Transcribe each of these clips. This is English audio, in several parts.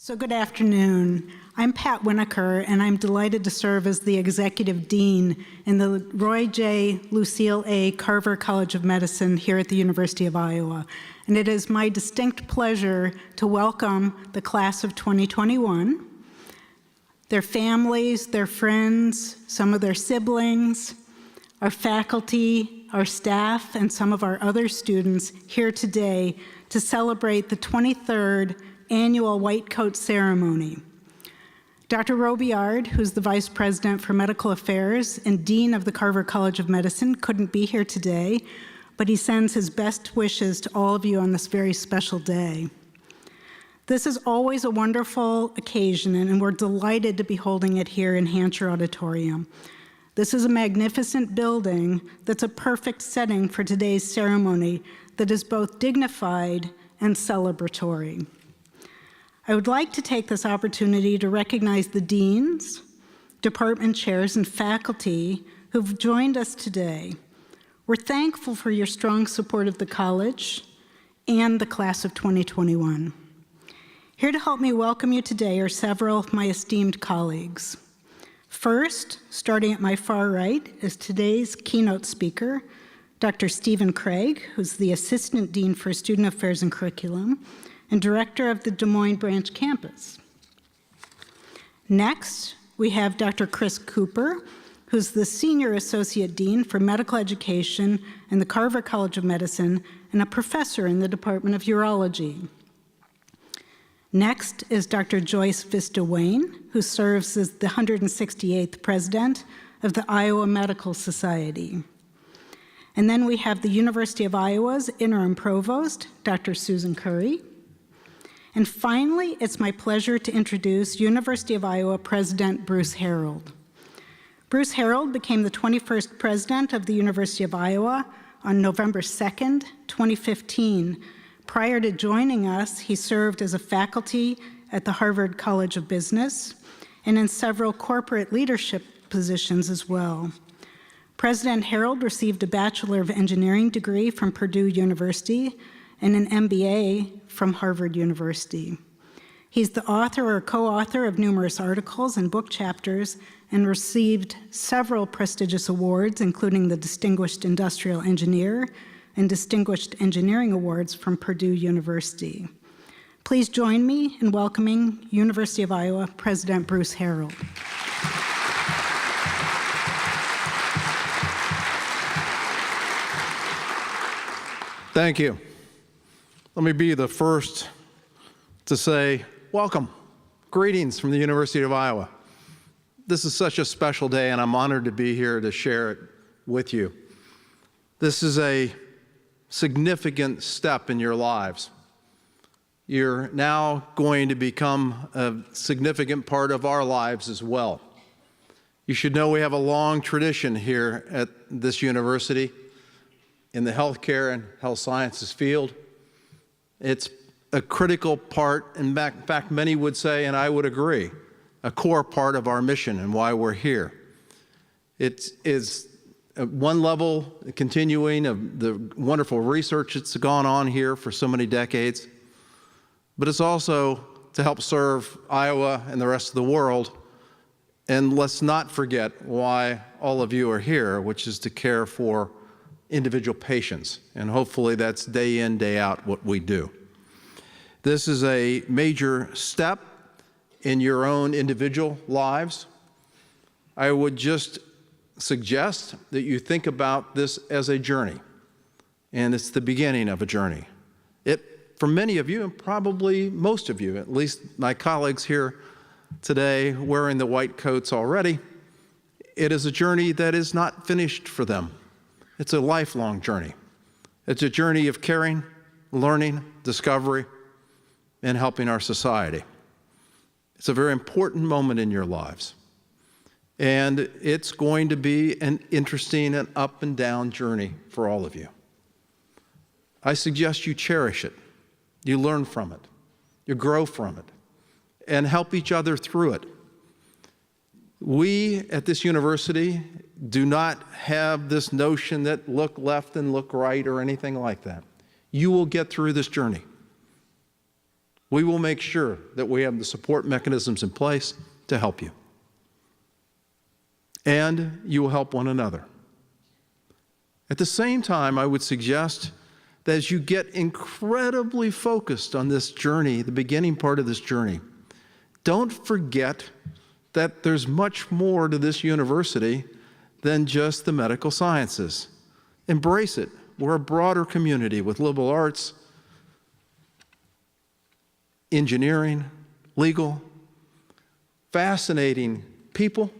So good afternoon. I'm Pat Winokur, and I'm delighted to serve as the Executive Dean in the Roy J. Lucille A. Carver College of Medicine here at the University of Iowa. And it is my distinct pleasure to welcome the class of 2021, their families, their friends, some of their siblings, our faculty, our staff, and some of our other students here today to celebrate the 23rd annual White Coat Ceremony. Dr. Robillard, who's the Vice President for Medical Affairs and Dean of the Carver College of Medicine, couldn't be here today, but he sends his best wishes to all of you on this very special day. This is always a wonderful occasion, and we're delighted to be holding it here in Hancher Auditorium. This is a magnificent building that's a perfect setting for today's ceremony that is both dignified and celebratory. I would like to take this opportunity to recognize the deans, department chairs, and faculty who've joined us today. We're thankful for your strong support of the college and the class of 2021. Here to help me welcome you today are several of my esteemed colleagues. First, starting at my far right, is today's keynote speaker, Dr. Stephen Craig, who's the Assistant Dean for Student Affairs and Curriculum, and Director of the Des Moines Branch Campus. Next, we have Dr. Chris Cooper, who's the Senior Associate Dean for Medical Education in the Carver College of Medicine and a professor in the Department of Urology. Next is Dr. Joyce Vista Wayne, who serves as the 168th President of the Iowa Medical Society. And then we have the University of Iowa's Interim Provost, Dr. Susan Curry. And finally, it's my pleasure to introduce University of Iowa President Bruce Harold. Bruce Harold became the 21st president of the University of Iowa on November 2nd, 2015. Prior to joining us, he served as a faculty at the Harvard College of Business and in several corporate leadership positions as well. President Harold received a Bachelor of Engineering degree from Purdue University and an MBA from Harvard University. He's the author or co-author of numerous articles and book chapters and received several prestigious awards, including the Distinguished Industrial Engineer and Distinguished Engineering Awards from Purdue University. Please join me in welcoming University of Iowa President Bruce Harold. Thank you. Let me be the first to say welcome, greetings from the University of Iowa. This is such a special day, and I'm honored to be here to share it with you. This is a significant step in your lives. You're now going to become a significant part of our lives as well. You should know we have a long tradition here at this university in the healthcare and health sciences field. It's a critical part, in fact, many would say, and I would agree, a core part of our mission and why we're here. It is at one level a continuing of the wonderful research that's gone on here for so many decades, but it's also to help serve Iowa and the rest of the world. And let's not forget why all of you are here, which is to care for individual patients. And hopefully that's day in, day out what we do. This is a major step in your own individual lives. I would just suggest that you think about this as a journey, and it's the beginning of a journey. For many of you, and probably most of you, at least my colleagues here today wearing the white coats already, it is a journey that is not finished for them. It's a lifelong journey. It's a journey of caring, learning, discovery, and helping our society. It's a very important moment in your lives. And it's going to be an interesting and up and down journey for all of you. I suggest you cherish it. You learn from it. You grow from it. And help each other through it. We at this university do not have this notion that look left and look right or anything like that. You will get through this journey. We will make sure that we have the support mechanisms in place to help you. And you will help one another. At the same time, I would suggest that as you get incredibly focused on this journey, the beginning part of this journey, don't forget that there's much more to this university than just the medical sciences. Embrace it. We're a broader community with liberal arts, engineering, legal, fascinating people,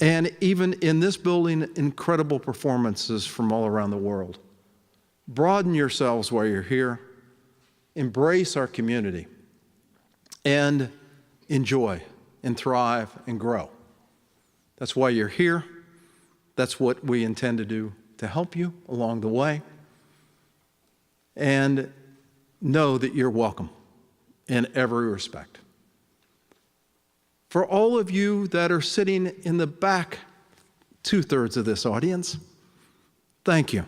and even in this building, incredible performances from all around the world. Broaden yourselves while you're here. Embrace our community and enjoy and thrive and grow. That's why you're here. That's what we intend to do to help you along the way. And know that you're welcome in every respect. For all of you that are sitting in the back two-thirds of this audience, thank you.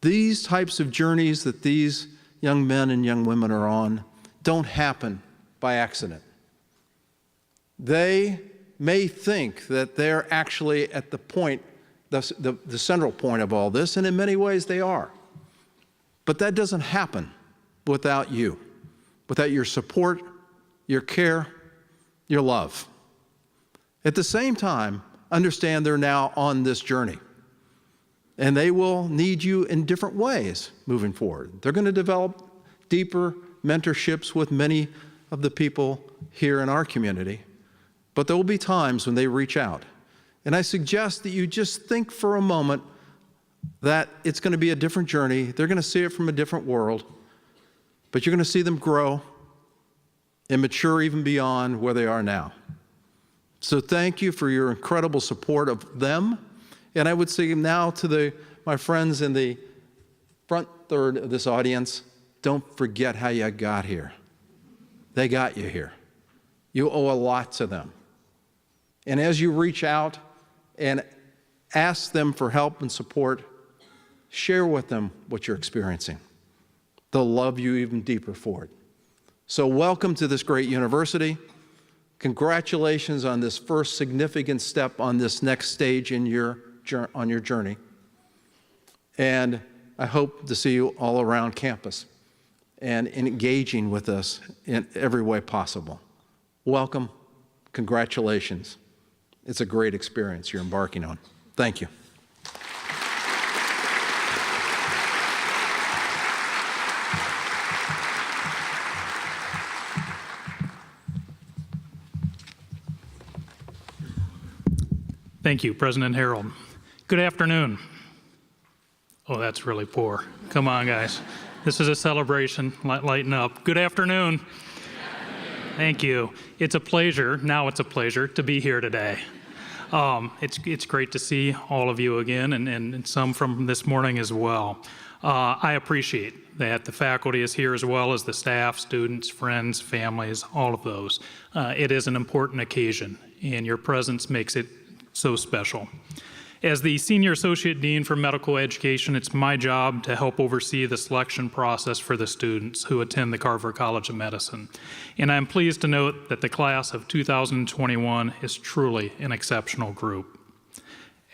These types of journeys that these young men and young women are on don't happen by accident. They may think that they're actually at the point, the central point of all this, and in many ways they are. But that doesn't happen without you, without your support, your care, your love. At the same time, understand they're now on this journey. And they will need you in different ways moving forward. They're going to develop deeper mentorships with many of the people here in our community. But there will be times when they reach out. And I suggest that you just think for a moment that it's going to be a different journey. They're going to see it from a different world. But you're going to see them grow and mature even beyond where they are now. So thank you for your incredible support of them. And I would say now to my friends in the front third of this audience, don't forget how you got here. They got you here. You owe a lot to them. And as you reach out and ask them for help and support, share with them what you're experiencing. They'll love you even deeper for it. So welcome to this great university. Congratulations on this first significant step on this next stage on your journey. And I hope to see you all around campus and engaging with us in every way possible. Welcome. Congratulations. It's a great experience you're embarking on. Thank you. Thank you, President Harold. Good afternoon. Oh, that's really poor. Come on, guys. This is a celebration. Lighten up. Good afternoon. Thank you. It's a pleasure, now it's a pleasure, to be here today. It's great to see all of you again, and some from this morning as well. I appreciate that the faculty is here as well as the staff, students, friends, families, all of those. It is an important occasion, and your presence makes it so special. As the Senior Associate Dean for Medical Education, it's my job to help oversee the selection process for the students who attend the Carver College of Medicine. And I'm pleased to note that the class of 2021 is truly an exceptional group.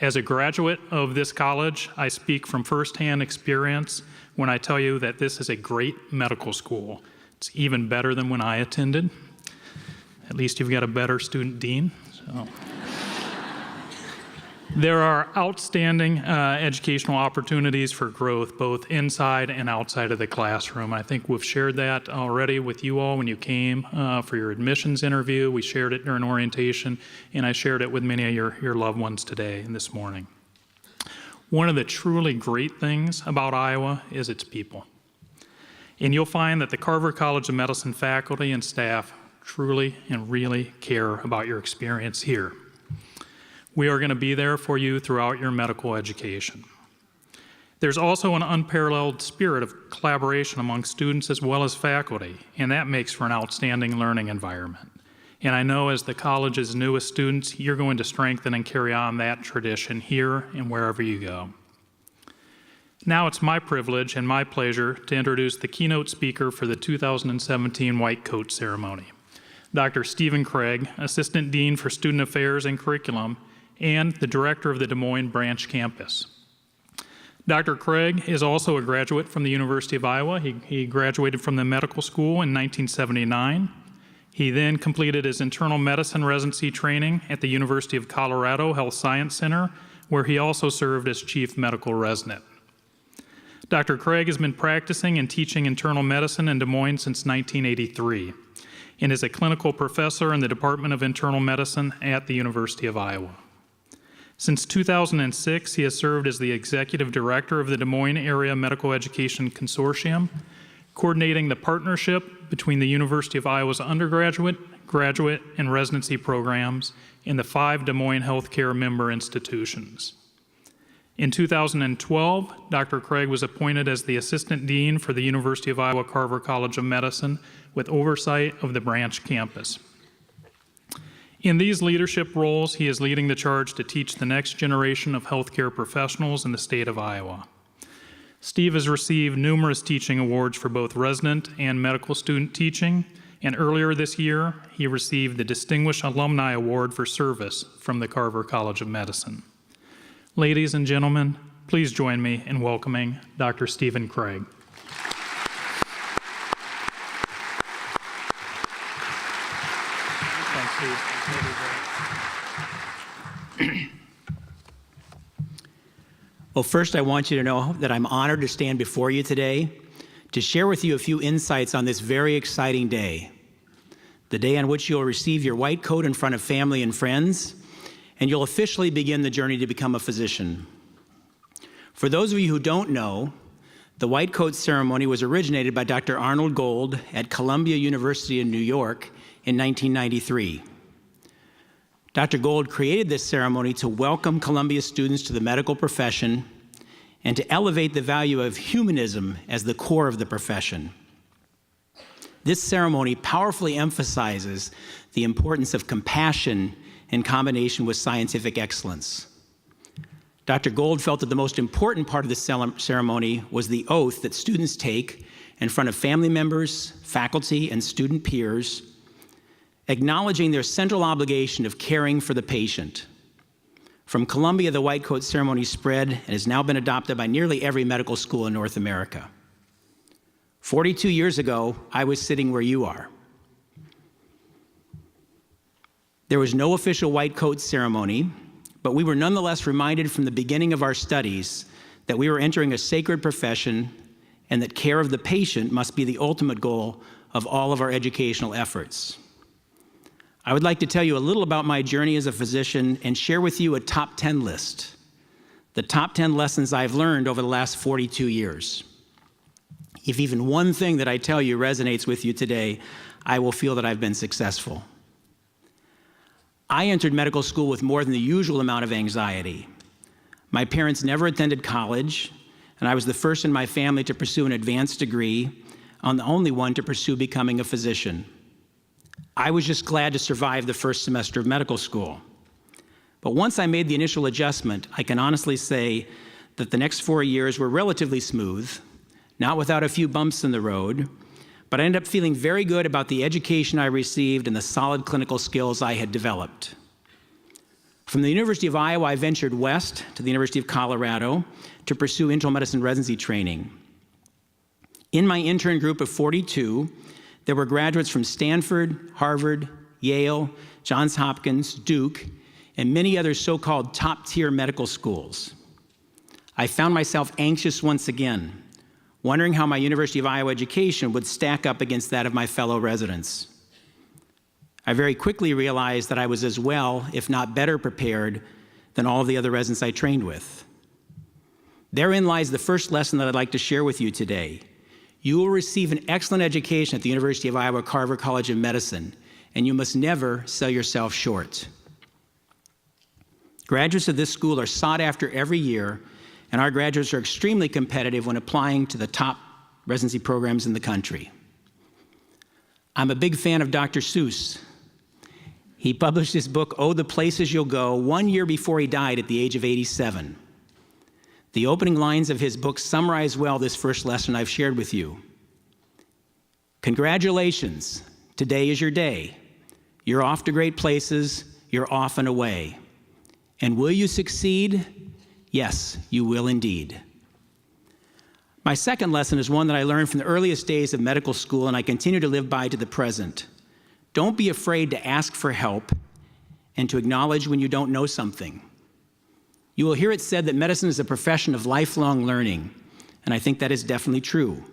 As a graduate of this college, I speak from firsthand experience when I tell you that this is a great medical school. It's even better than when I attended. At least you've got a better student dean. So. There are outstanding educational opportunities for growth, both inside and outside of the classroom. I think we've shared that already with you all when you came for your admissions interview. We shared it during orientation, and I shared it with many of your loved ones today and this morning. One of the truly great things about Iowa is its people. And you'll find that the Carver College of Medicine faculty and staff truly and really care about your experience here. We are going to be there for you throughout your medical education. There's also an unparalleled spirit of collaboration among students as well as faculty, and that makes for an outstanding learning environment. And I know as the college's newest students, you're going to strengthen and carry on that tradition here and wherever you go. Now it's my privilege and my pleasure to introduce the keynote speaker for the 2017 White Coat Ceremony, Dr. Stephen Craig, Assistant Dean for Student Affairs and Curriculum, and the Director of the Des Moines Branch Campus. Dr. Craig is also a graduate from the University of Iowa. He graduated from the medical school in 1979. He then completed his internal medicine residency training at the University of Colorado Health Science Center, where he also served as chief medical resident. Dr. Craig has been practicing and teaching internal medicine in Des Moines since 1983 and is a clinical professor in the Department of Internal Medicine at the University of Iowa. Since 2006, he has served as the executive director of the Des Moines Area Medical Education Consortium, coordinating the partnership between the University of Iowa's undergraduate, graduate, and residency programs and the 5 Des Moines healthcare member institutions. In 2012, Dr. Craig was appointed as the Assistant Dean for the University of Iowa Carver College of Medicine with oversight of the branch campus. In these leadership roles, he is leading the charge to teach the next generation of healthcare professionals in the state of Iowa. Steve has received numerous teaching awards for both resident and medical student teaching, and earlier this year, he received the Distinguished Alumni Award for Service from the Carver College of Medicine. Ladies and gentlemen, please join me in welcoming Dr. Stephen Craig. Thanks, Steve. Well, first, I want you to know that I'm honored to stand before you today to share with you a few insights on this very exciting day, the day on which you'll receive your white coat in front of family and friends, and you'll officially begin the journey to become a physician. For those of you who don't know, the White Coat Ceremony was originated by Dr. Arnold Gold at Columbia University in New York in 1993. Dr. Gold created this ceremony to welcome Columbia students to the medical profession and to elevate the value of humanism as the core of the profession. This ceremony powerfully emphasizes the importance of compassion in combination with scientific excellence. Dr. Gold felt that the most important part of the ceremony was the oath that students take in front of family members, faculty, and student peers, acknowledging their central obligation of caring for the patient. From Columbia, the White Coat Ceremony spread and has now been adopted by nearly every medical school in North America. 42 years ago, I was sitting where you are. There was no official White Coat Ceremony, but we were nonetheless reminded from the beginning of our studies that we were entering a sacred profession and that care of the patient must be the ultimate goal of all of our educational efforts. I would like to tell you a little about my journey as a physician and share with you a top 10 list, the top 10 lessons I've learned over the last 42 years. If even one thing that I tell you resonates with you today, I will feel that I've been successful. I entered medical school with more than the usual amount of anxiety. My parents never attended college, and I was the first in my family to pursue an advanced degree, and the only one to pursue becoming a physician. I was just glad to survive the first semester of medical school. But once I made the initial adjustment, I can honestly say that the next 4 years were relatively smooth, not without a few bumps in the road, but I ended up feeling very good about the education I received and the solid clinical skills I had developed. From the University of Iowa, I ventured west to the University of Colorado to pursue internal medicine residency training. In my intern group of 42, there were graduates from Stanford, Harvard, Yale, Johns Hopkins, Duke, and many other so-called top-tier medical schools. I found myself anxious once again, wondering how my University of Iowa education would stack up against that of my fellow residents. I very quickly realized that I was as well, if not better prepared, than all of the other residents I trained with. Therein lies the first lesson that I'd like to share with you today. You will receive an excellent education at the University of Iowa Carver College of Medicine, and you must never sell yourself short. Graduates of this school are sought after every year, and our graduates are extremely competitive when applying to the top residency programs in the country. I'm a big fan of Dr. Seuss. He published his book, Oh, the Places You'll Go, 1 year before he died at the age of 87. The opening lines of his book summarize well this first lesson I've shared with you. Congratulations, today is your day. You're off to great places, you're off and away. And will you succeed? Yes, you will indeed. My second lesson is one that I learned from the earliest days of medical school and I continue to live by to the present. Don't be afraid to ask for help and to acknowledge when you don't know something. You will hear it said that medicine is a profession of lifelong learning, and I think that is definitely true.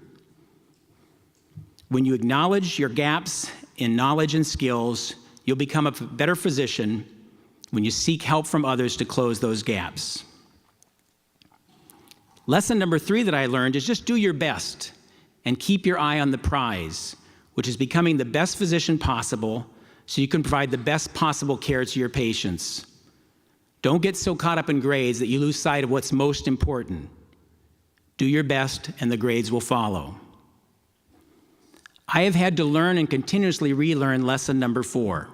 When you acknowledge your gaps in knowledge and skills, you'll become a better physician when you seek help from others to close those gaps. Lesson number 3 that I learned is just do your best and keep your eye on the prize, which is becoming the best physician possible so you can provide the best possible care to your patients. Don't get so caught up in grades that you lose sight of what's most important. Do your best and the grades will follow. I have had to learn and continuously relearn lesson number 4.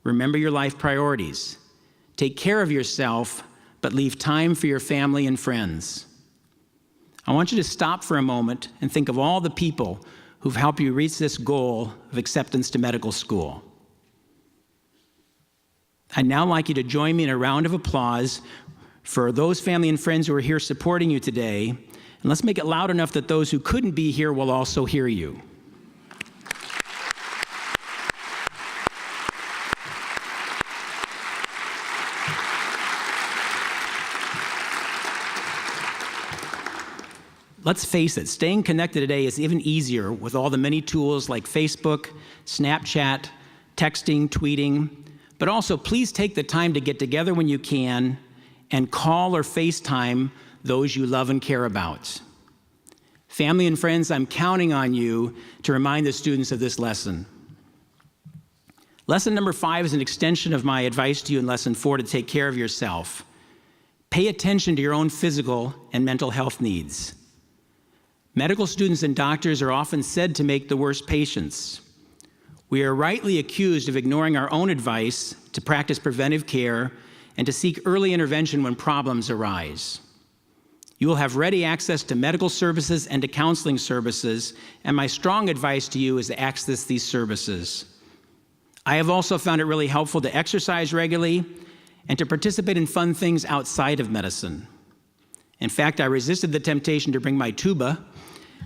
Remember your life priorities. Take care of yourself, but leave time for your family and friends. I want you to stop for a moment and think of all the people who've helped you reach this goal of acceptance to medical school. I'd now like you to join me in a round of applause for those family and friends who are here supporting you today, and let's make it loud enough that those who couldn't be here will also hear you. Let's face it, staying connected today is even easier with all the many tools like Facebook, Snapchat, texting, tweeting, but also please take the time to get together when you can and call or FaceTime those you love and care about. Family and friends, I'm counting on you to remind the students of this lesson. Lesson number 5 is an extension of my advice to you in lesson 4 to take care of yourself. Pay attention to your own physical and mental health needs. Medical students and doctors are often said to make the worst patients. We are rightly accused of ignoring our own advice to practice preventive care and to seek early intervention when problems arise. You will have ready access to medical services and to counseling services, and my strong advice to you is to access these services. I have also found it really helpful to exercise regularly and to participate in fun things outside of medicine. In fact, I resisted the temptation to bring my tuba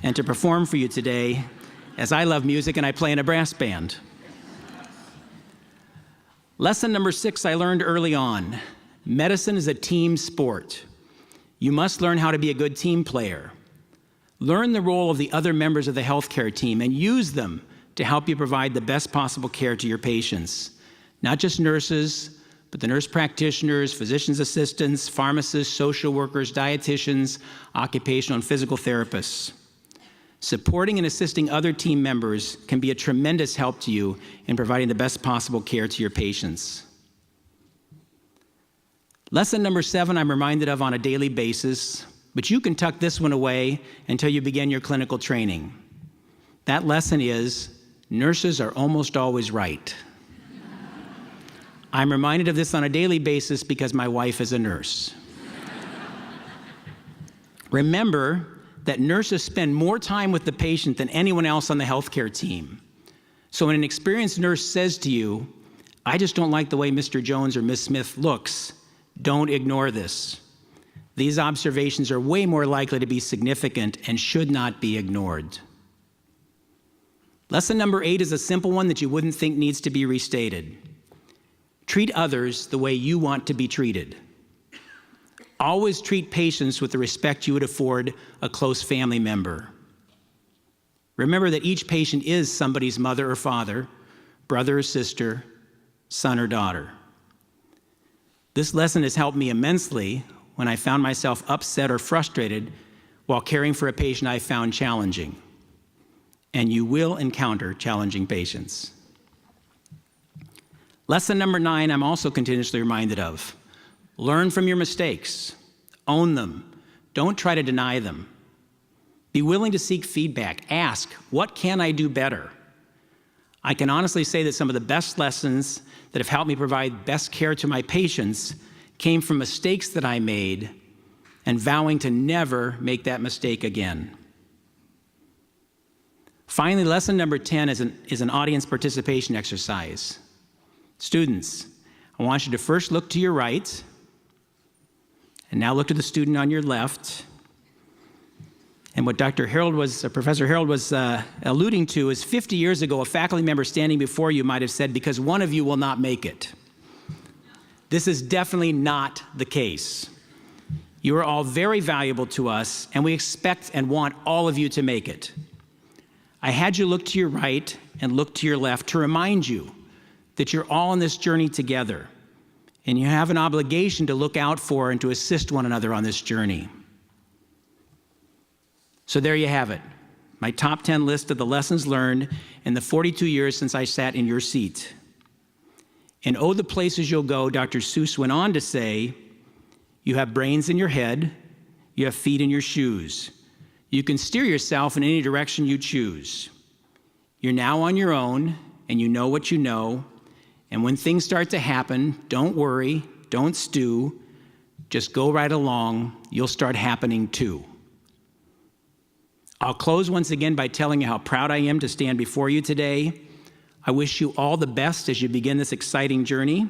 and to perform for you today, as I love music and I play in a brass band. Lesson number 6 I learned early on. Medicine is a team sport. You must learn how to be a good team player. Learn the role of the other members of the healthcare team and use them to help you provide the best possible care to your patients. Not just nurses, but the nurse practitioners, physician's assistants, pharmacists, social workers, dietitians, occupational and physical therapists. Supporting and assisting other team members can be a tremendous help to you in providing the best possible care to your patients. Lesson number 7 I'm reminded of on a daily basis, but you can tuck this one away until you begin your clinical training. That lesson is, nurses are almost always right. I'm reminded of this on a daily basis because my wife is a nurse. Remember that nurses spend more time with the patient than anyone else on the healthcare team. So when an experienced nurse says to you, I just don't like the way Mr. Jones or Ms. Smith looks, don't ignore this. These observations are way more likely to be significant and should not be ignored. Lesson number 8 is a simple one that you wouldn't think needs to be restated. Treat others the way you want to be treated. Always treat patients with the respect you would afford a close family member. Remember that each patient is somebody's mother or father, brother or sister, son or daughter. This lesson has helped me immensely when I found myself upset or frustrated while caring for a patient I found challenging. And you will encounter challenging patients. Lesson number 9, I'm also continuously reminded of. Learn from your mistakes. Own them. Don't try to deny them. Be willing to seek feedback. Ask, what can I do better? I can honestly say that some of the best lessons that have helped me provide best care to my patients came from mistakes that I made and vowing to never make that mistake again. Finally, lesson number 10 is an audience participation exercise. Students, I want you to first look to your right, and now look to the student on your left. And what Professor Harold was alluding to is 50 years ago, a faculty member standing before you might have said, because one of you will not make it. This is definitely not the case. You are all very valuable to us, and we expect and want all of you to make it. I had you look to your right and look to your left to remind you that you're all on this journey together, and you have an obligation to look out for and to assist one another on this journey. So there you have it, my top 10 list of the lessons learned in the 42 years since I sat in your seat. In Oh, the Places You'll Go, Dr. Seuss went on to say, you have brains in your head, you have feet in your shoes. You can steer yourself in any direction you choose. You're now on your own, and you know what you know, and when things start to happen, don't worry, don't stew, just go right along, you'll start happening too. I'll close once again by telling you how proud I am to stand before you today. I wish you all the best as you begin this exciting journey.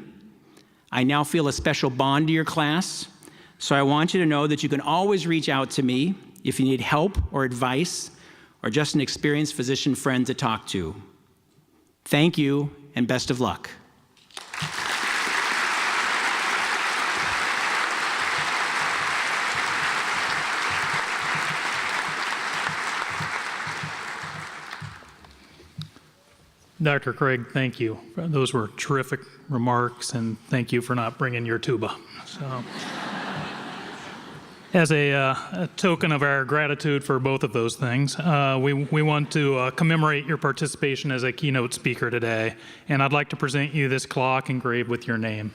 I now feel a special bond to your class, so I want you to know that you can always reach out to me if you need help or advice or just an experienced physician friend to talk to. Thank you, and best of luck. Dr. Craig, thank you. Those were terrific remarks, and thank you for not bringing your tuba. So, as a token of our gratitude for both of those things, we want to commemorate your participation as a keynote speaker today, and I'd like to present you this clock engraved with your name.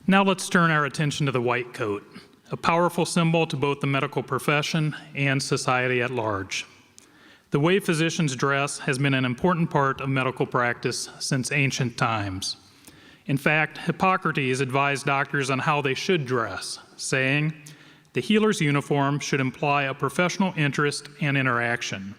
Now let's turn our attention to the white coat, a powerful symbol to both the medical profession and society at large. The way physicians dress has been an important part of medical practice since ancient times. In fact, Hippocrates advised doctors on how they should dress, saying, "The healer's uniform should imply a professional interest and interaction.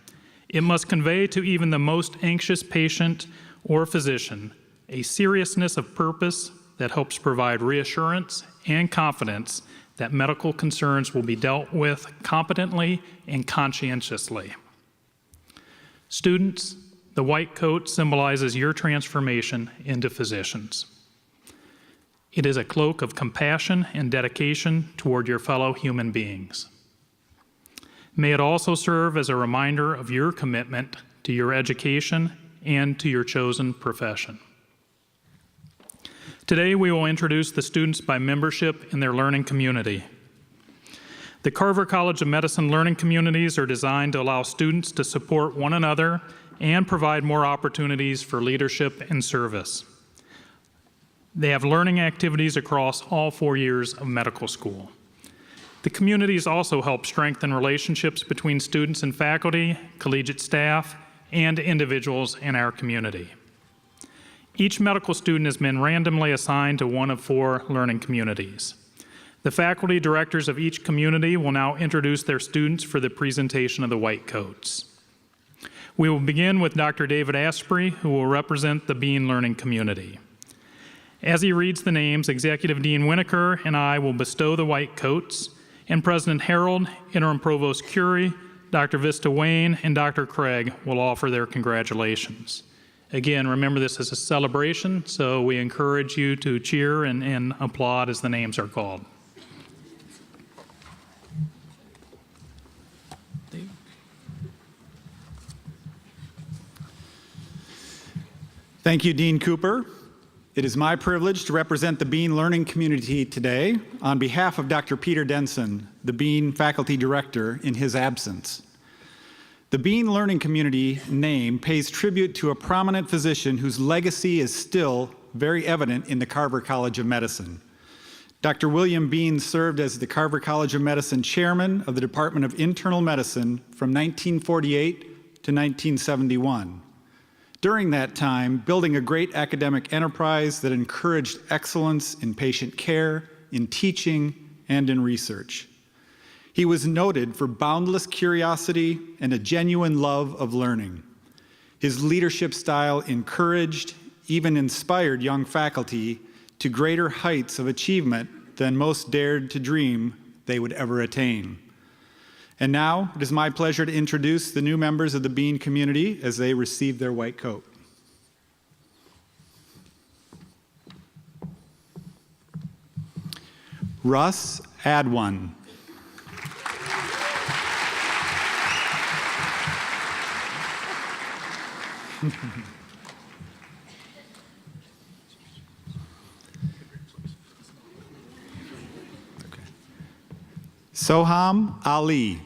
It must convey to even the most anxious patient or physician a seriousness of purpose that helps provide reassurance and confidence that medical concerns will be dealt with competently and conscientiously." Students, the white coat symbolizes your transformation into physicians. It is a cloak of compassion and dedication toward your fellow human beings. May it also serve as a reminder of your commitment to your education and to your chosen profession. Today, we will introduce the students by membership in their learning community. The Carver College of Medicine learning communities are designed to allow students to support one another and provide more opportunities for leadership and service. They have learning activities across all 4 years of medical school. The communities also help strengthen relationships between students and faculty, collegiate staff, and individuals in our community. Each medical student has been randomly assigned to one of 4 learning communities. The faculty directors of each community will now introduce their students for the presentation of the white coats. We will begin with Dr. David Asprey, who will represent the Bean Learning Community. As he reads the names, Executive Dean Winokur and I will bestow the white coats, and President Harold, Interim Provost Curie, Dr. Vista Wayne, and Dr. Craig will offer their congratulations. Again, remember this is a celebration, so we encourage you to cheer and applaud as the names are called. Thank you, Dean Cooper. It is my privilege to represent the Bean Learning Community today on behalf of Dr. Peter Denson, the Bean Faculty Director, in his absence. The Bean Learning Community name pays tribute to a prominent physician whose legacy is still very evident in the Carver College of Medicine. Dr. William Bean served as the Carver College of Medicine Chairman of the Department of Internal Medicine from 1948 to 1971. During that time, building a great academic enterprise that encouraged excellence in patient care, in teaching, and in research. He was noted for boundless curiosity and a genuine love of learning. His leadership style encouraged, even inspired young faculty to greater heights of achievement than most dared to dream they would ever attain. And now, it is my pleasure to introduce the new members of the Bean community as they receive their white coat. Russ Adwan. Soham Ali.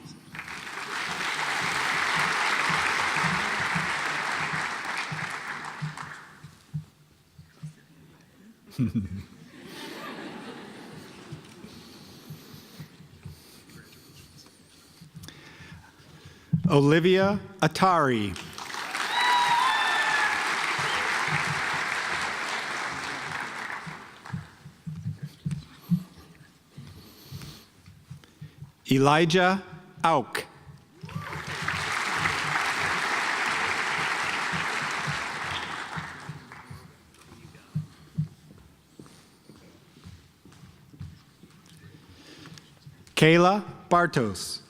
Olivia Atari. Elijah Auk. Kayla Bartos.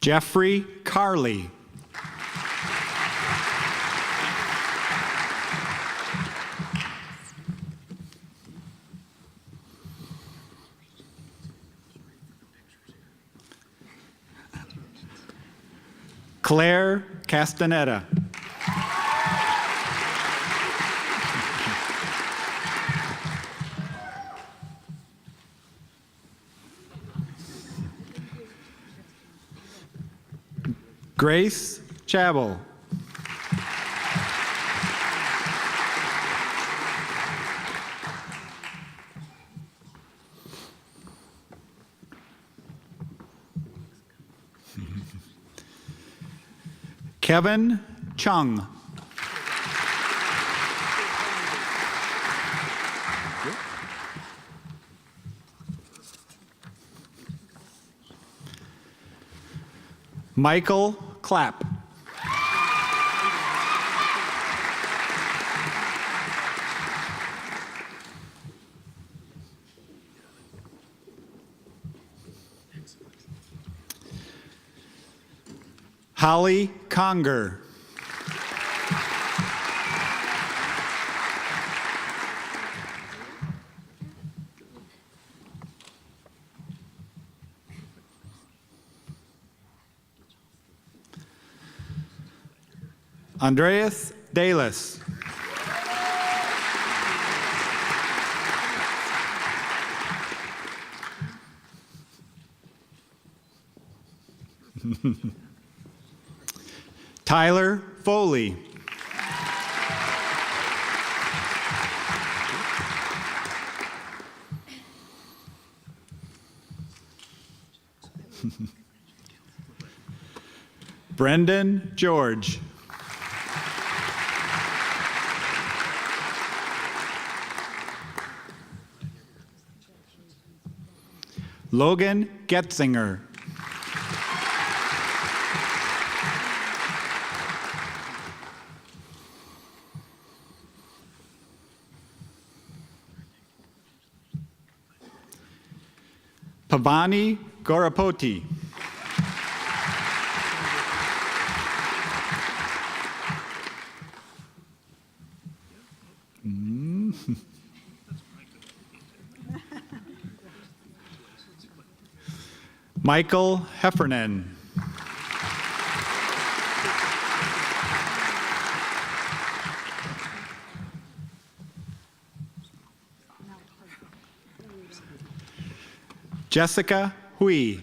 Jeffrey Carley. Claire Castaneda. Grace Chabel. Kevin Chung. Michael Clapp. Holly Conger. Andreas Dalis. Tyler Foley. Brendan George. Logan Getzinger. Pavani Gorapoti. Michael Heffernan. Jessica Hui.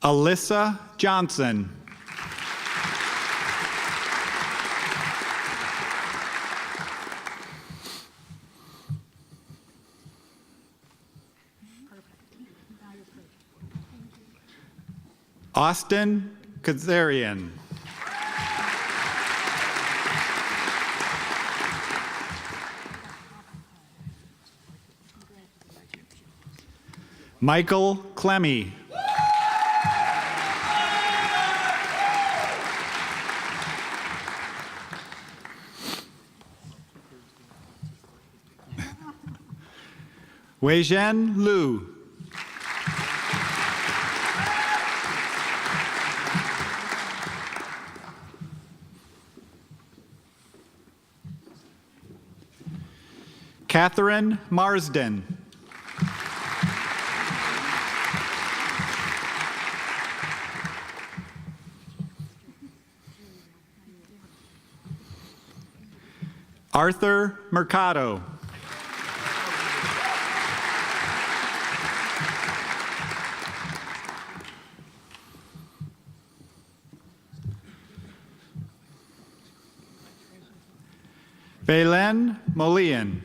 Alyssa Johnson. Austin Kazarian. Michael Clemmy. Weizhen Liu. Catherine Marsden. Arthur Mercado. Valen Molian.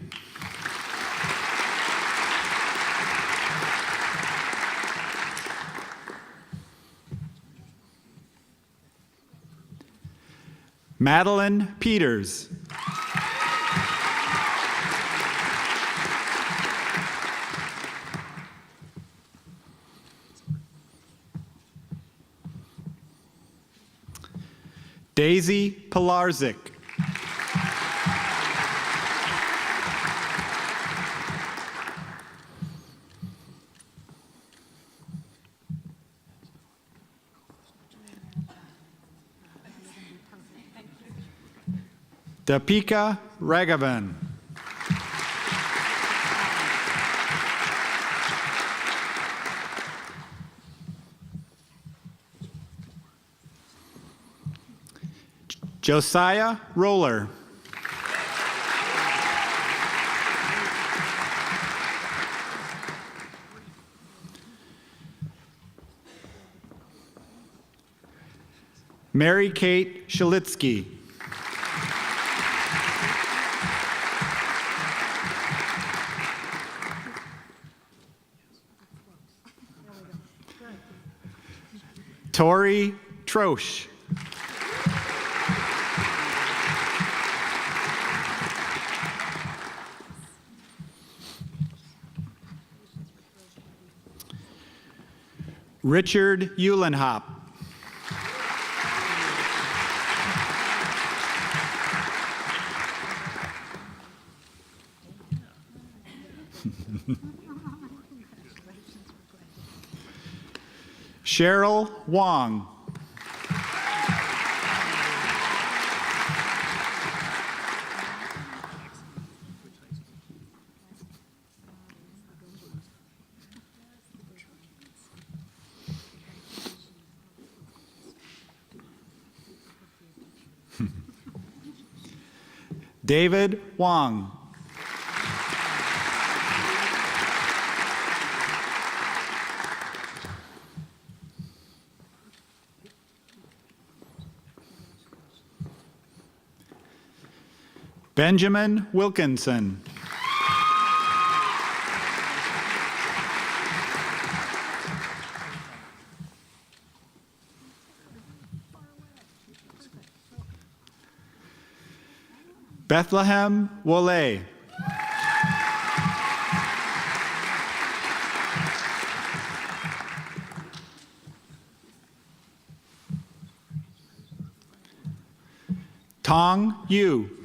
Madeline Peters. Daisy Pilarczyk. Deepika Raghavan. Josiah Roller. Mary Kate Shalitsky. Tori Trosch. Richard Eulenhop. Cheryl Wong. David Wong. Benjamin Wilkinson. Bethlehem Wole. Tong Yu.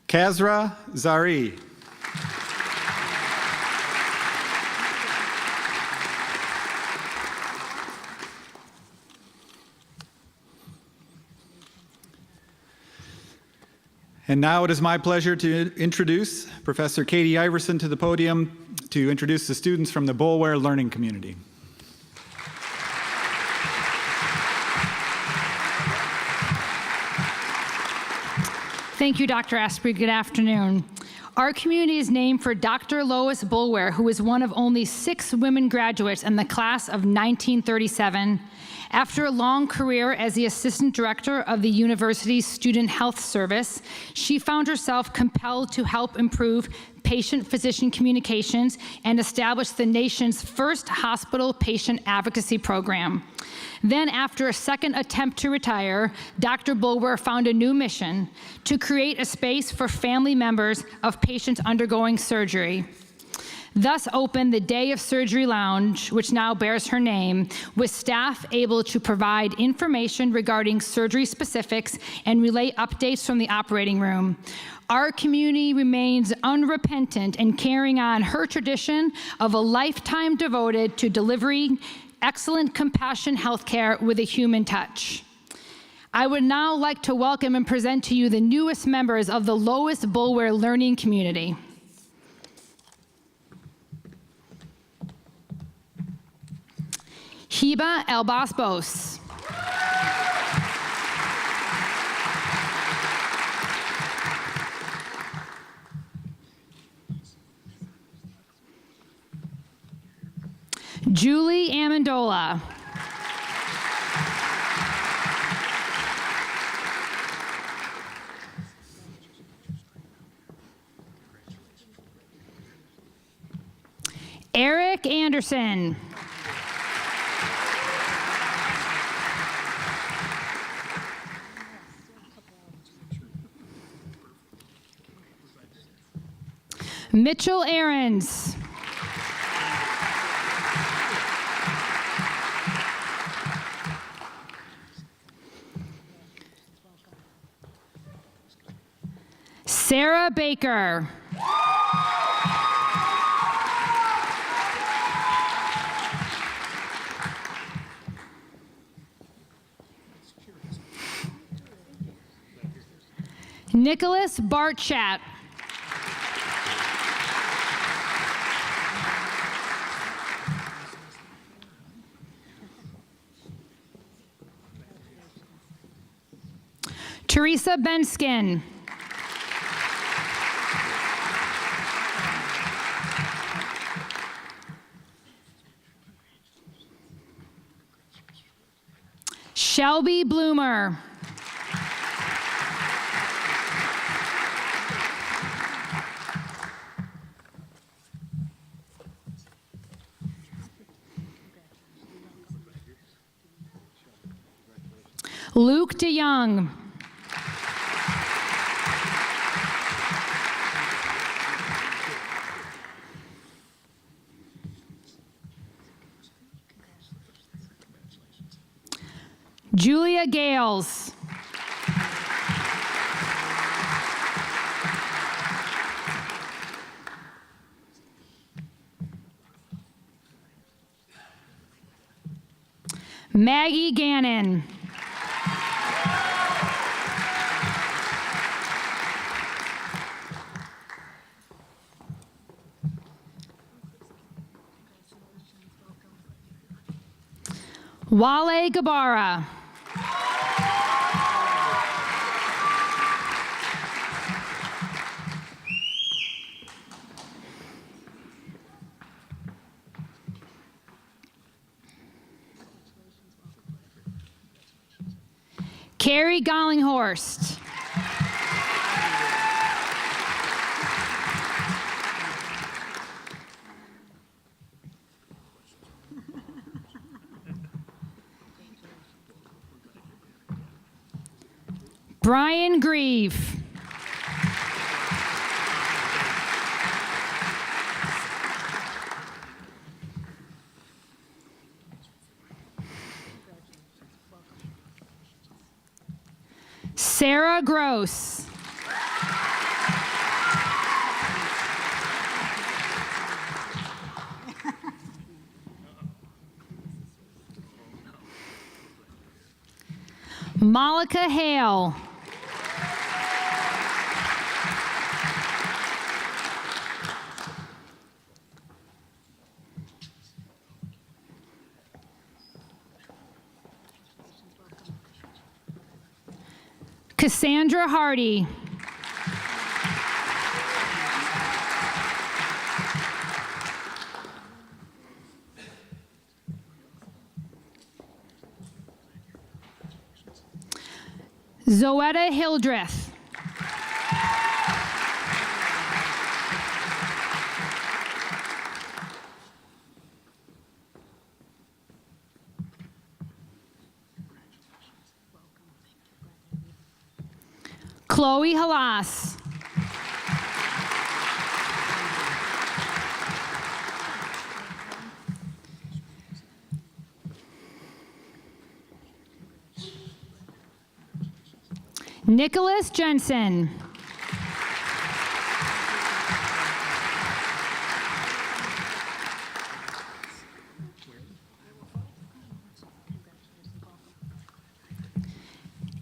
Kazra Zari. And now it is my pleasure to introduce Professor Katie Iverson to the podium to introduce the students from the Boulware Learning Community. Thank you, Dr. Asprey. Good afternoon. Our community is named for Dr. Lois Boulware, who was one of only 6 women graduates in the class of 1937. After a long career as the assistant director of the university's student health service, she found herself compelled to help improve patient-physician communications and establish the nation's first hospital patient advocacy program. Then, after a second attempt to retire, Dr. Boulware found a new mission: to create a space for family members of patients undergoing surgery. Thus opened the Day of Surgery Lounge, which now bears her name, with staff able to provide information regarding surgery specifics and relay updates from the operating room. Our community remains unrepentant in carrying on her tradition of a lifetime devoted to delivering excellent compassion healthcare with a human touch. I would now like to welcome and present to you the newest members of the Lois Boulware Learning Community. Hiba Elbasbos. Julie Amendola. Eric Anderson. Mitchell Ahrens. Sarah Baker. Nicholas Bartchat. Teresa Benskin. Shelby Bloomer. Luke DeYoung. Julia Gales. Maggie Gannon. Wale Gabara. Carrie Gollinghorst. Brian Grieve. Sarah Gross. Malika Hale. Cassandra Hardy. Zoetta Hildreth. Chloe Halas. Nicholas Jensen.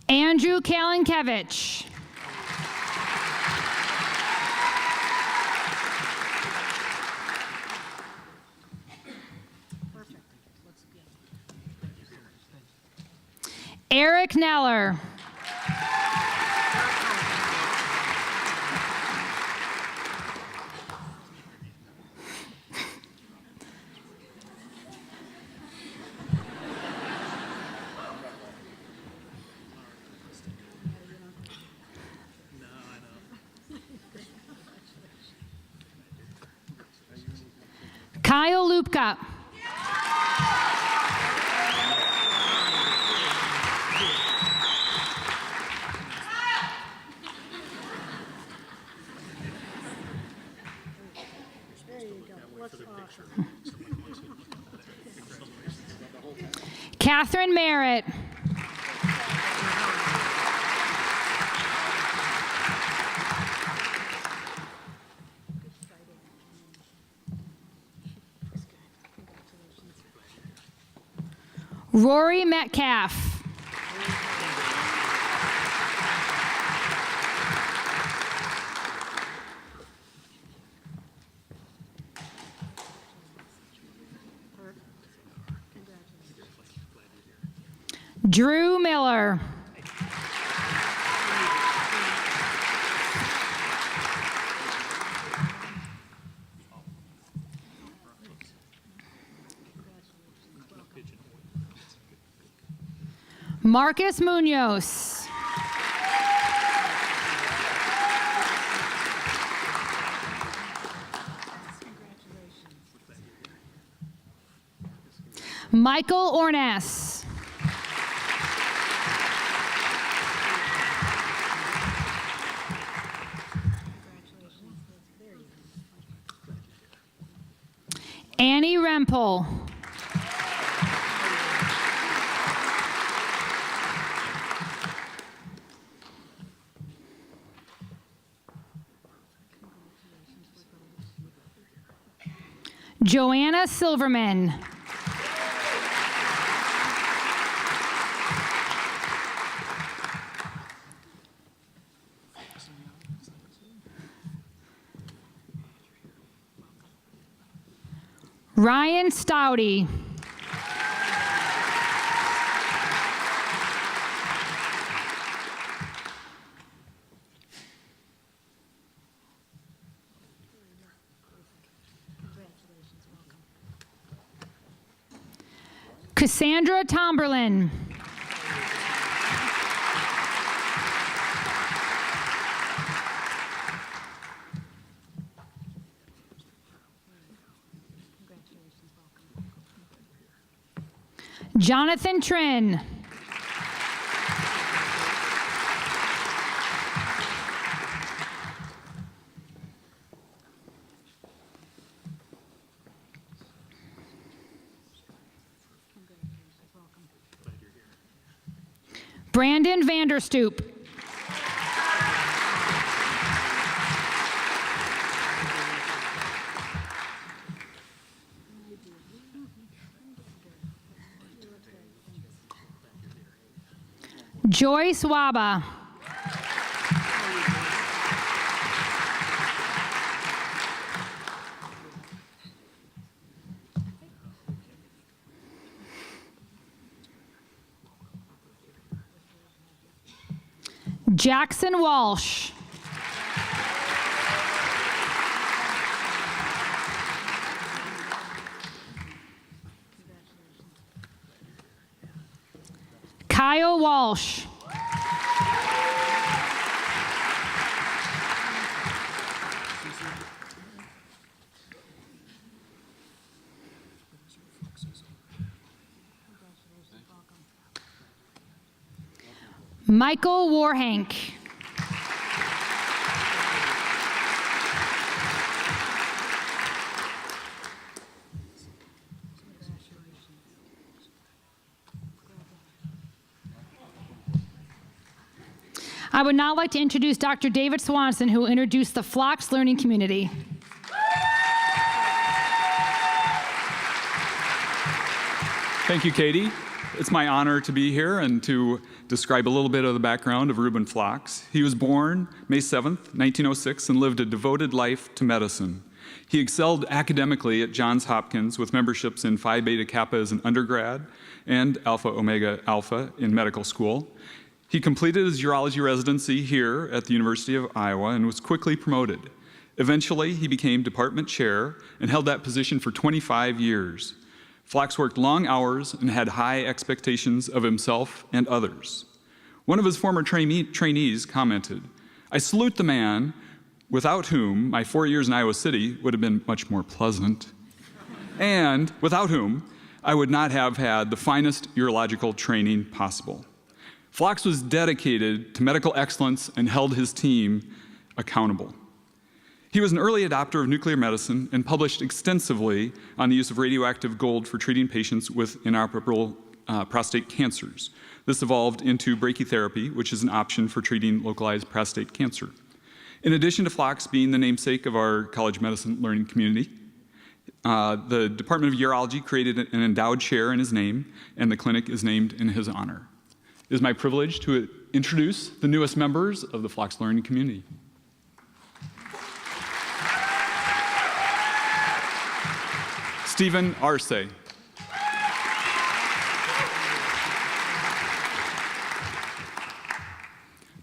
Andrew Kalinkevich. Eric Neller. Kyle Lupka. Catherine Merritt. Rory Metcalf. Drew Miller. Marcus Munoz. Michael Orness. Annie Rempel. Joanna Silverman. Ryan Stouty. Cassandra Tomberlin. Jonathan Trin. Brandon Vanderstoop. Joyce Waba. Jackson Walsh. Kyle Walsh. Michael Warhank. I would now like to introduce Dr. David Swanson, who will introduce the Phlox Learning Community. Thank you, Katie. It's my honor to be here and to describe a little bit of the background of Reuben Phlox. He was born May 7th, 1906, and lived a devoted life to medicine. He excelled academically at Johns Hopkins with memberships in Phi Beta Kappa as an undergrad and Alpha Omega Alpha in medical school. He completed his urology residency here at the University of Iowa and was quickly promoted. Eventually, he became department chair and held that position for 25 years. Phlox worked long hours and had high expectations of himself and others. One of his former trainees commented, "I salute the man without whom my 4 years in Iowa City would have been much more pleasant, and without whom I would not have had the finest urological training possible." Phlox was dedicated to medical excellence and held his team accountable. He was an early adopter of nuclear medicine and published extensively on the use of radioactive gold for treating patients with inoperable prostate cancers. This evolved into brachytherapy, which is an option for treating localized prostate cancer. In addition to Phlox being the namesake of our college medicine learning community, the Department of Urology created an endowed chair in his name, and the clinic is named in his honor. It is my privilege to introduce the newest members of the Phlox learning community. Stephen Arce.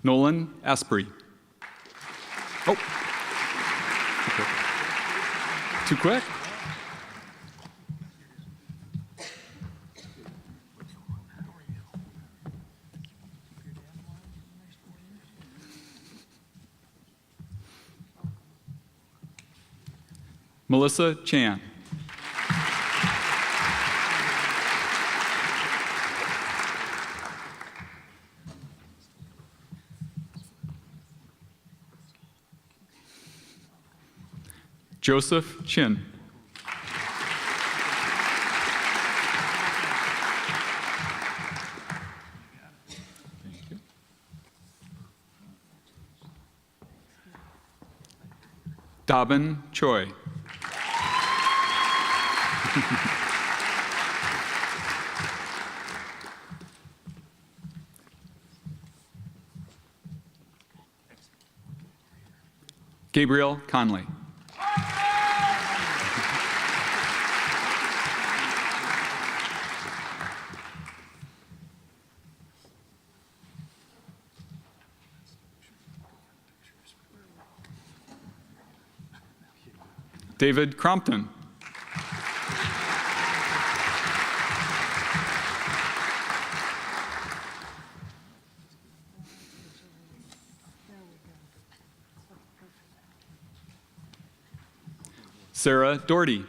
Nolan Asprey. Oh. Too quick? Melissa Chan. Joseph Chin. Thank you. Dabin Choi. Gabriel Conley. David Crompton. Sarah Doherty.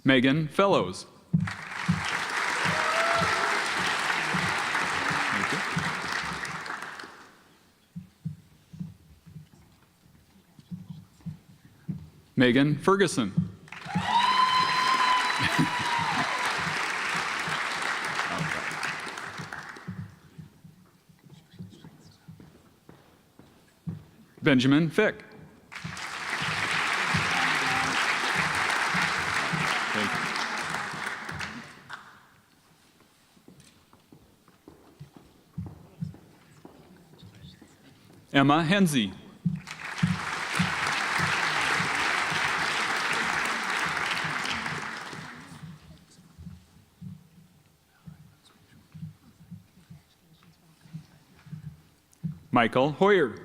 Megan Fellows. Thank you. Megan Ferguson. Benjamin Fick. Thank you. Emma Henze. Michael Hoyer.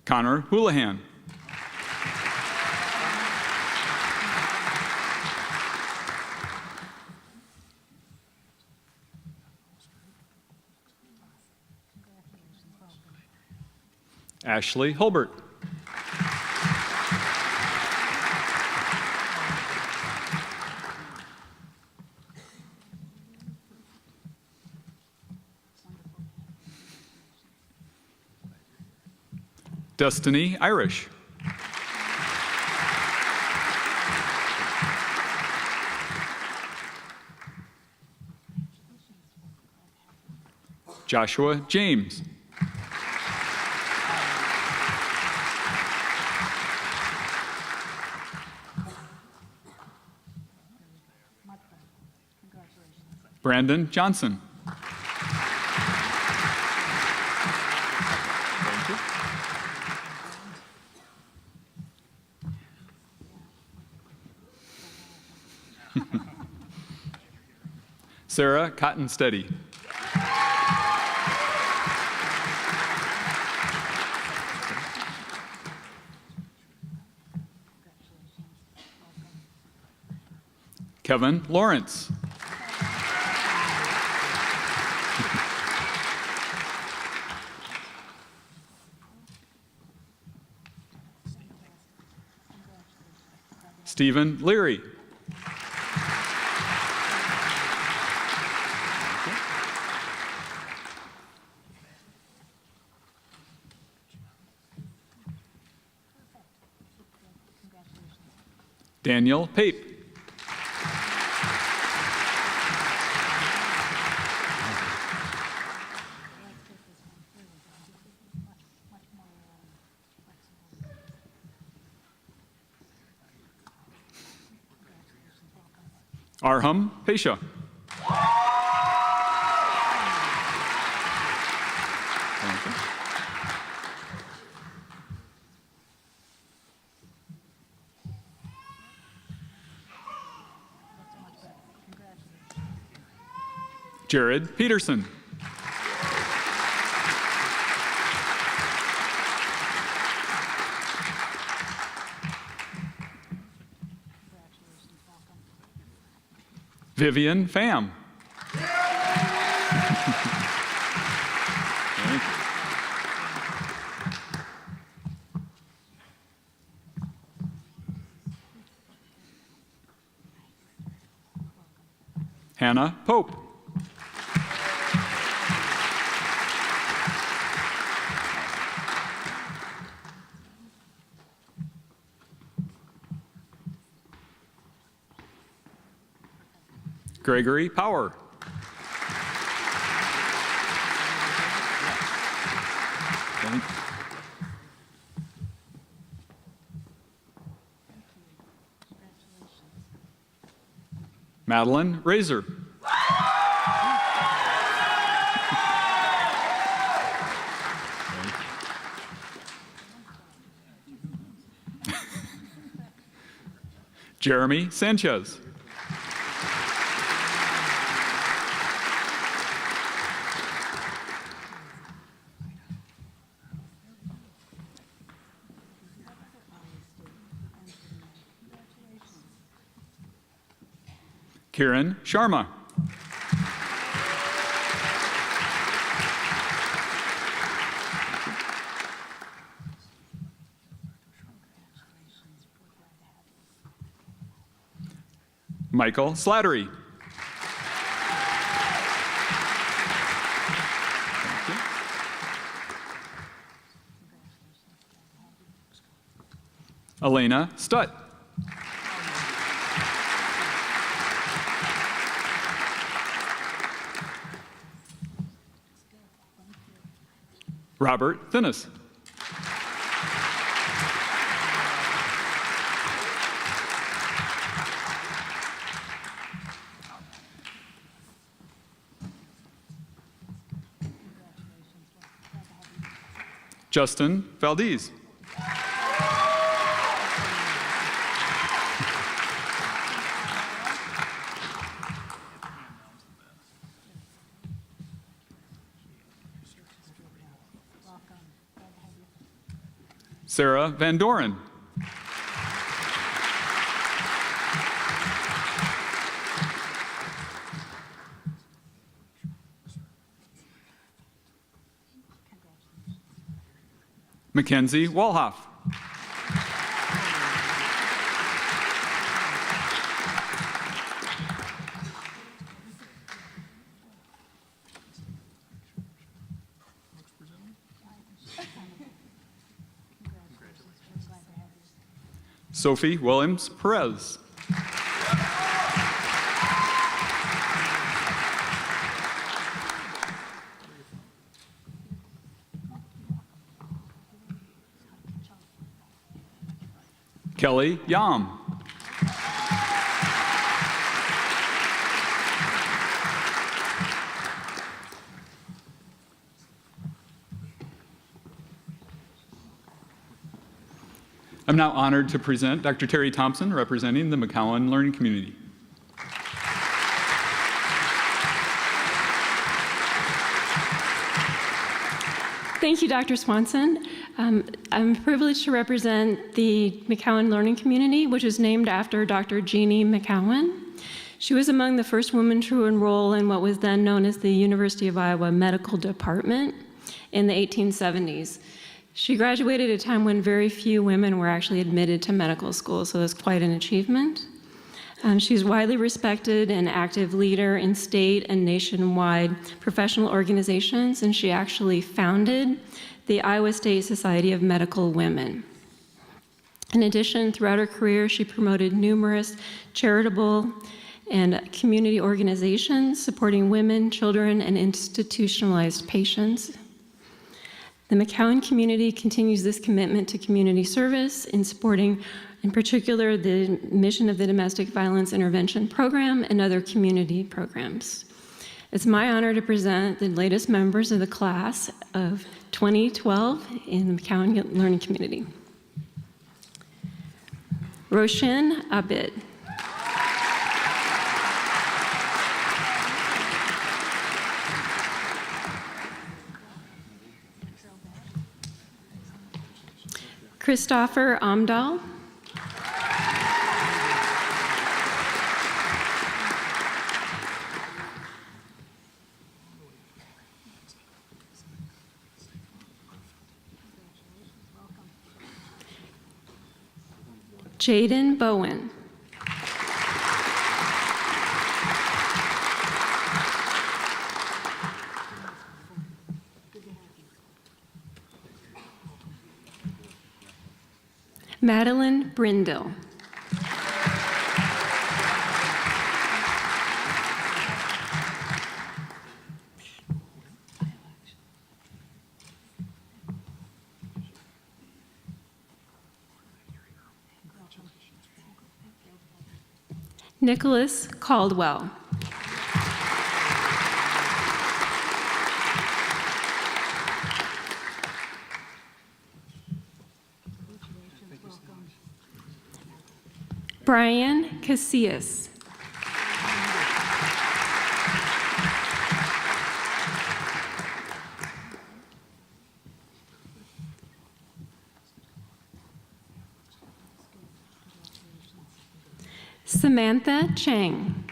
Connor Houlihan. Ashley Hulbert. Destiny Irish. Joshua James. Brandon Johnson. Sarah Cottonsteady. Kevin Lawrence. Stephen Leary. Daniel Pape. Arham Pesha. Jared Peterson. Vivian Pham. Hannah Pope. Gregory Power. Madeline Razor. Jeremy Sanchez. Kiran Sharma. Michael Slattery. Elena Stutt. Robert Finnis. Justin Valdez. Sarah Van Doren. Mackenzie Walhoff. Sophie Williams Perez. Kelly Yam. I'm now honored to present Dr. Terry Thompson, representing the McCowan Learning Community. Thank you, Dr. Swanson. I'm privileged to represent the McCowan Learning Community, which is named after Dr. Jeannie McCowan. She was among the first women to enroll in what was then known as the University of Iowa Medical Department in the 1870s. She graduated at a time when very few women were actually admitted to medical school, so that's quite an achievement. She's widely respected and active leader in state and nationwide professional organizations, and she actually founded the Iowa State Society of Medical Women. In addition, throughout her career, she promoted numerous charitable and community organizations supporting women, children, and institutionalized patients. The McCowan community continues this commitment to community service in supporting, in particular, the mission of the Domestic Violence Intervention Program and other community programs. It's my honor to present the latest members of the class of 2012 in the McCowan Learning Community. Roshan Abid. Christopher Amdahl. Jaden Bowen. Madeline Brindle. Nicholas Caldwell. Brian Casillas. Samantha Chang.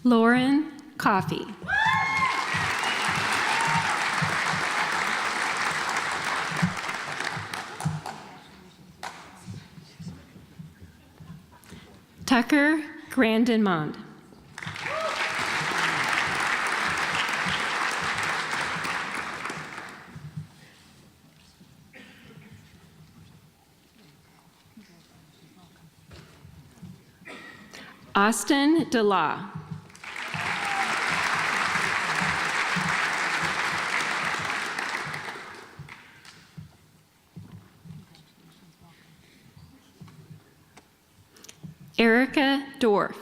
Lauren Coffey. Tucker Grandinmond. Austin DeLaw. Erica Dorff.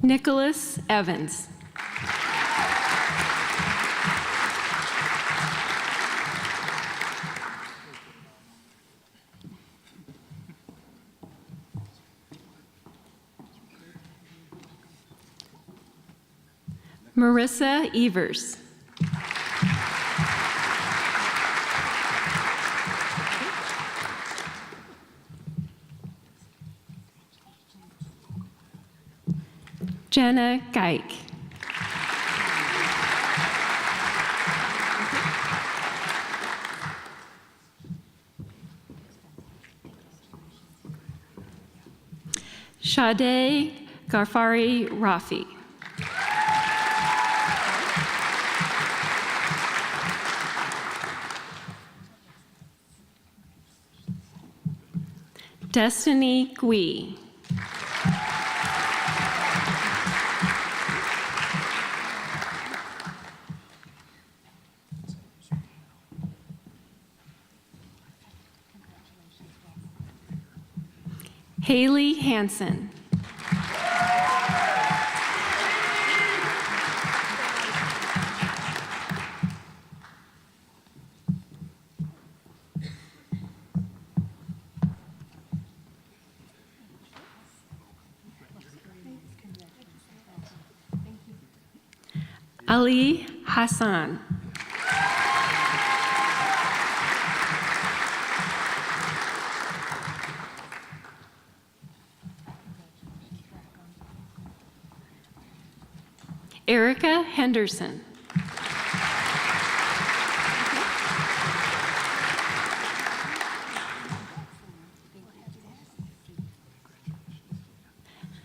Nicholas Evans. Marissa Evers. Jenna Geik. Sade Gharfari Rafi. Destiny Gui. Haley Hansen. Ali Hassan. Erica Henderson.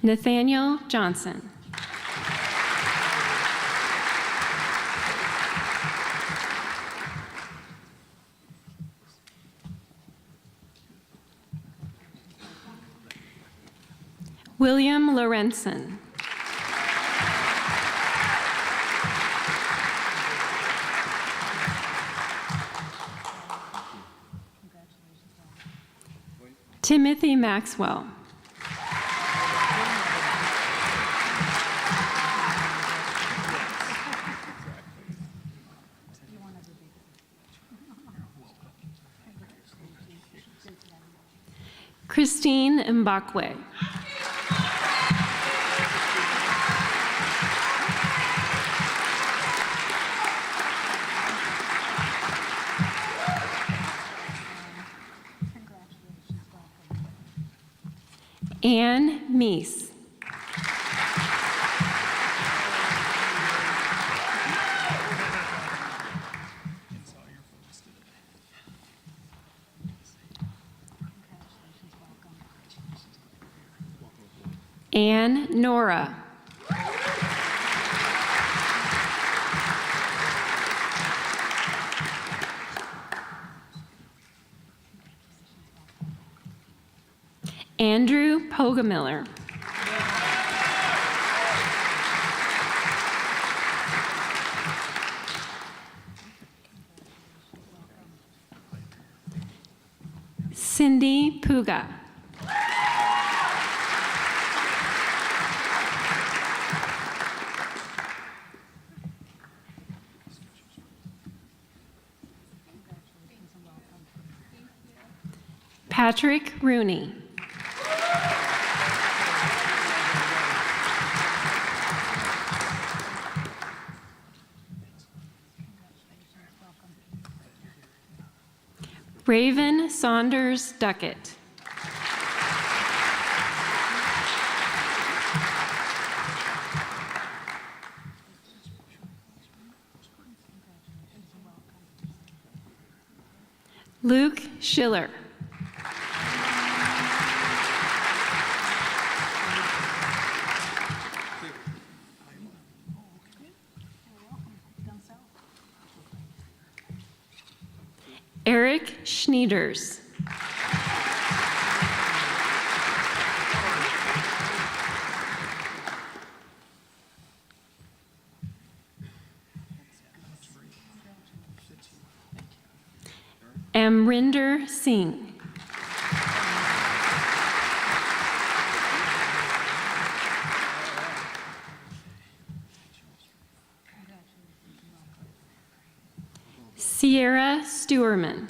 Nathaniel Johnson. William Lorenzen. Timothy Maxwell. Christine Mbakwe. Anne Meese. Anne Nora. Andrew Pogamiller. Cindy Puga. Patrick Rooney. Raven Saunders Duckett. Luke Schiller. Eric Schneiders. Amrinder Singh. Sierra Stewerman.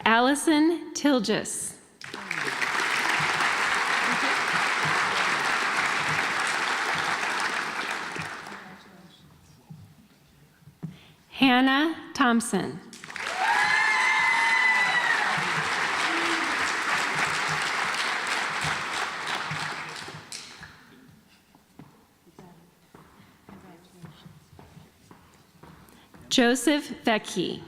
Allison Tilgis. Hannah Thompson. Joseph Vecchi.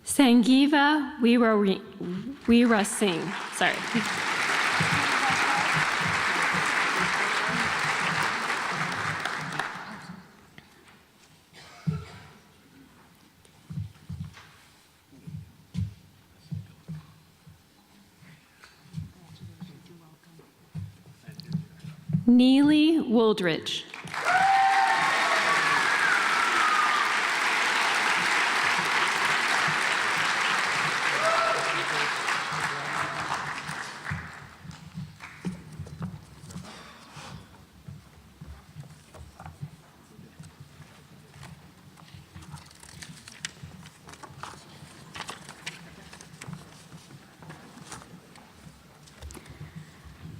Sangeeva Weera Singh. Sorry. Neely Wooldridge.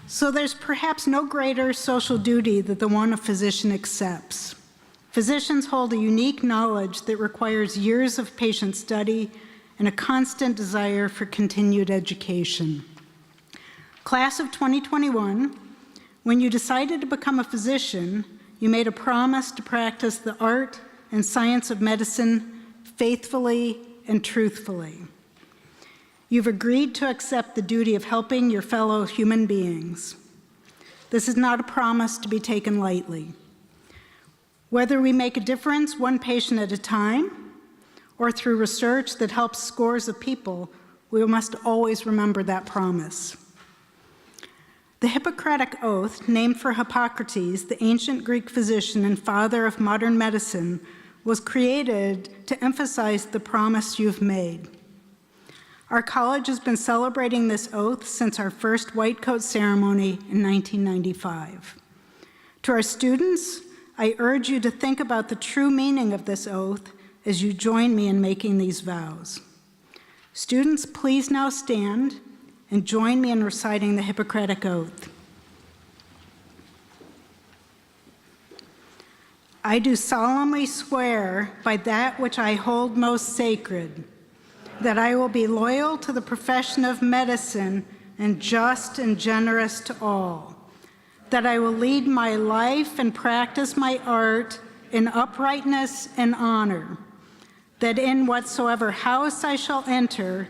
So there's perhaps no greater social duty than the one a physician accepts. Physicians hold a unique knowledge that requires years of patient study and a constant desire for continued education. Class of 2021, when you decided to become a physician, you made a promise to practice the art and science of medicine faithfully and truthfully. You've agreed to accept the duty of helping your fellow human beings. This is not a promise to be taken lightly. Whether we make a difference one patient at a time or through research that helps scores of people, we must always remember that promise. The Hippocratic Oath, named for Hippocrates, the ancient Greek physician and father of modern medicine, was created to emphasize the promise you've made. Our college has been celebrating this oath since our first white coat ceremony in 1995. To our students, I urge you to think about the true meaning of this oath as you join me in making these vows. Students, please now stand and join me in reciting the Hippocratic Oath. I do solemnly swear by that which I hold most sacred, that I will be loyal to the profession of medicine and just and generous to all, that I will lead my life and practice my art in uprightness and honor, that in whatsoever house I shall enter,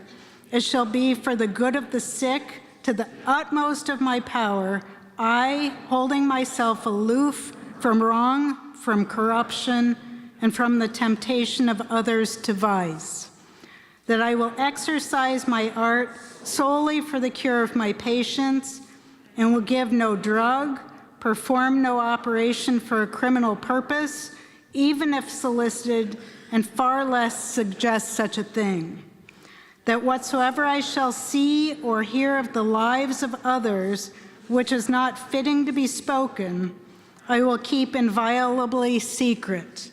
it shall be for the good of the sick to the utmost of my power, I, holding myself aloof from wrong, from corruption, and from the temptation of others to vice, that I will exercise my art solely for the cure of my patients and will give no drug, perform no operation for a criminal purpose, even if solicited, and far less suggest such a thing. That whatsoever I shall see or hear of the lives of others, which is not fitting to be spoken, I will keep inviolably secret.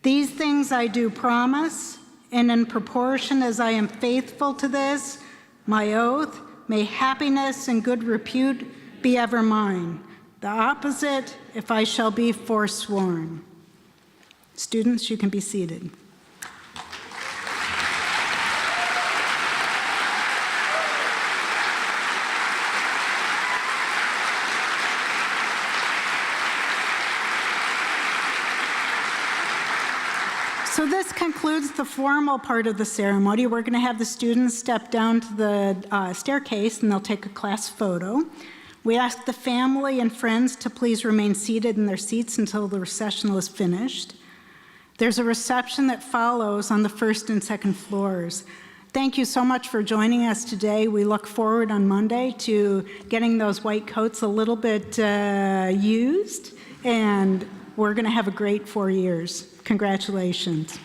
These things I do promise, and in proportion as I am faithful to this, my oath, may happiness and good repute be ever mine. The opposite, if I shall be forsworn. Students, you can be seated. So this concludes the formal part of the ceremony. We're going to have the students step down to the staircase and they'll take a class photo. We ask the family and friends to please remain seated in their seats until the recessional is finished. There's a reception that follows on the first and second floors. Thank you so much for joining us today. We look forward on Monday to getting those white coats a little bit used, and we're going to have a great 4 years. Congratulations.